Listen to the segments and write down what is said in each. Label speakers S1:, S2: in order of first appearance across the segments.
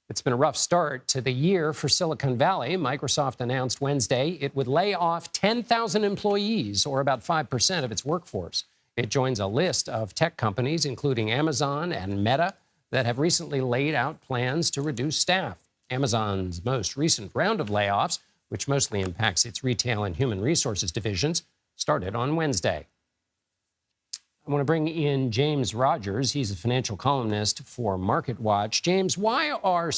S1: It's been a rough start to the year for Silicon Valley. Microsoft announced Wednesday it would lay off 10,000 employees, or about 5% of its workforce. It joins a list of tech companies, including Amazon and Meta, that have recently laid out plans to reduce staff. Amazon's most recent round of layoffs, which mostly impacts its retail and human resources divisions, started on Wednesday. I want to bring in James Rogers. He's a financial columnist for MarketWatch. James, why are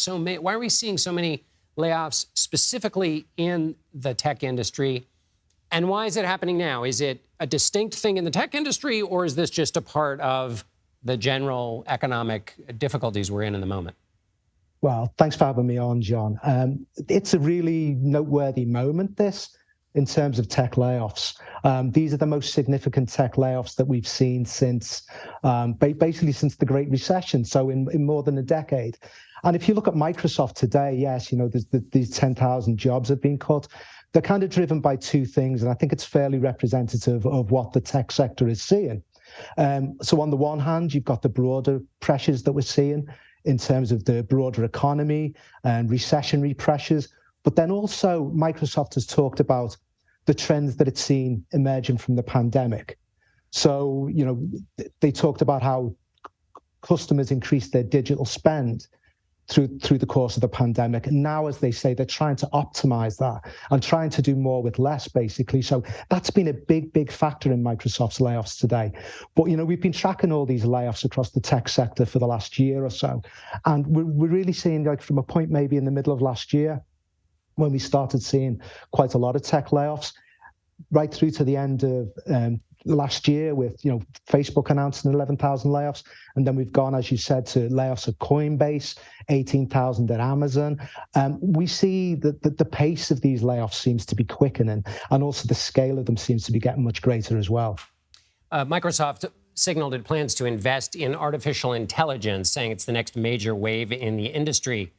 S1: we seeing so many layoffs specifically in the tech industry? And why is it happening now? Is it a distinct thing in the tech industry, or is this just a part of the general economic difficulties we're in the moment?
S2: Well, thanks for having me on, John. It's a really noteworthy moment, this, in terms of tech layoffs. These are the most significant tech layoffs that we've seen since, basically since the Great Recession, so in more than a decade. And if you look at Microsoft today, yes, these 10,000 jobs have been cut. They're kind of driven by two things, and I think it's fairly representative of what the tech sector is seeing. So on the one hand, you've got the broader pressures that we're seeing in terms of the broader economy and recessionary pressures. But then also Microsoft has talked about the trends that it's seen emerging from the pandemic. So, they talked about how customers increased their digital spend through the course of the pandemic. And now, as they say, they're trying to optimize that and trying to do more with less, basically. So that's been a big factor in Microsoft's layoffs today. But, we've been tracking all these layoffs across the tech sector for the last year or so. And we're really seeing, like, from a point maybe in the middle of last year, when we started seeing quite a lot of tech layoffs, right through to the end of last year with, Facebook announcing 11,000 layoffs. And then we've gone, as you said, to layoffs at Coinbase, 18,000 at Amazon. We see that the pace of these layoffs seems to be quickening, and also the scale of them seems to be getting much greater as well.
S1: Microsoft signaled it plans to invest in artificial intelligence, saying it's the next major wave in the industry.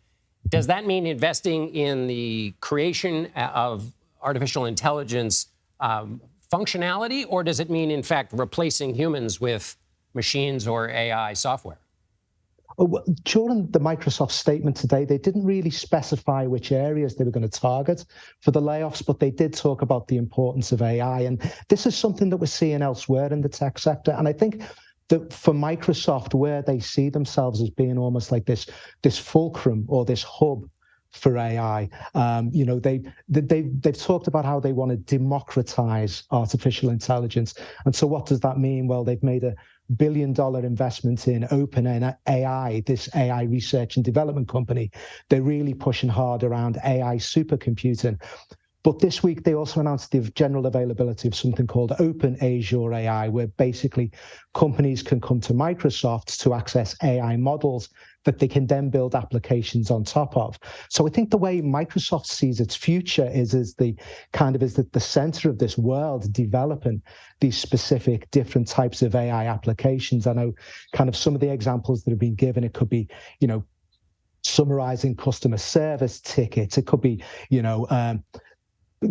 S1: Does that mean investing in the creation of artificial intelligence functionality, or does it mean, in fact, replacing humans with machines or AI software?
S2: During the Microsoft statement today, they didn't really specify which areas they were going to target for the layoffs, but they did talk about the importance of AI. And this is something that we're seeing elsewhere in the tech sector. And I think that for Microsoft, where they see themselves as being almost like this fulcrum or this hub for AI, they've talked about how they want to democratize artificial intelligence. And so what does that mean? Well, they've made $1 billion investment in OpenAI, this AI research and development company. They're really pushing hard around AI supercomputing. But this week, they also announced the general availability of something called Open Azure AI, where basically companies can come to Microsoft to access AI models that they can then build applications on top of. So I think the way Microsoft sees its future is the center of this world, developing these specific different types of AI applications. I know kind of some of the examples that have been given, it could be, summarizing customer service tickets. It could be,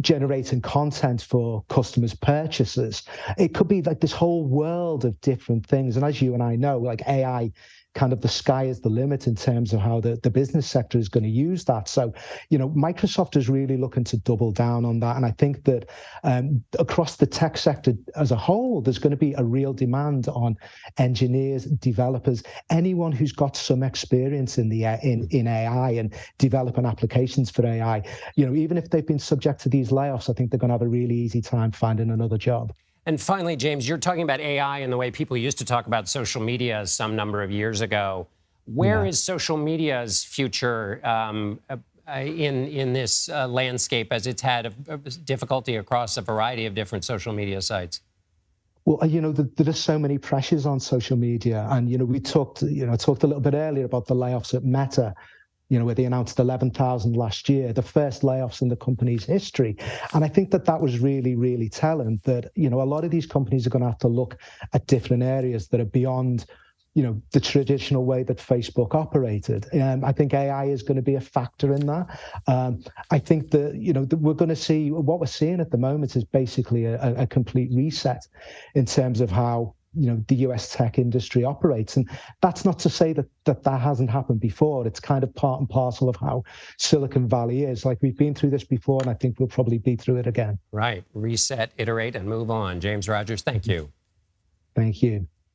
S2: generating content for customers' purchases. It could be like this whole world of different things. And as you and I know, like AI, kind of the sky is the limit in terms of how the business sector is going to use that. So, Microsoft is really looking to double down on that. And I think that across the tech sector as a whole, there's going to be a real demand on engineers, developers, anyone who's got some experience in AI and developing applications for AI. Even if they've been subject to these layoffs, I think they're going to have a really easy time finding another job.
S1: And finally, James, you're talking about AI and the way people used to talk about social media some number of years ago. Where is social media's future in this landscape, as it's had a difficulty across a variety of different social media sites?
S2: Well, there are so many pressures on social media. And, we talked a little bit earlier about the layoffs at Meta, where they announced 11,000 last year, the first layoffs in the company's history. And I think that was really, really telling that, a lot of these companies are going to have to look at different areas that are beyond, the traditional way that Facebook operated. I think AI is going to be a factor in that. I think that, we're going to see, what we're seeing at the moment is basically a complete reset in terms of how the US tech industry operates. And that's not to say that hasn't happened before. It's kind of part and parcel of how Silicon Valley is. Like, we've been through this before, and I think we'll probably be through it again.
S1: Right. Reset, iterate, and move on. James Rogers, thank you.
S2: Thank you.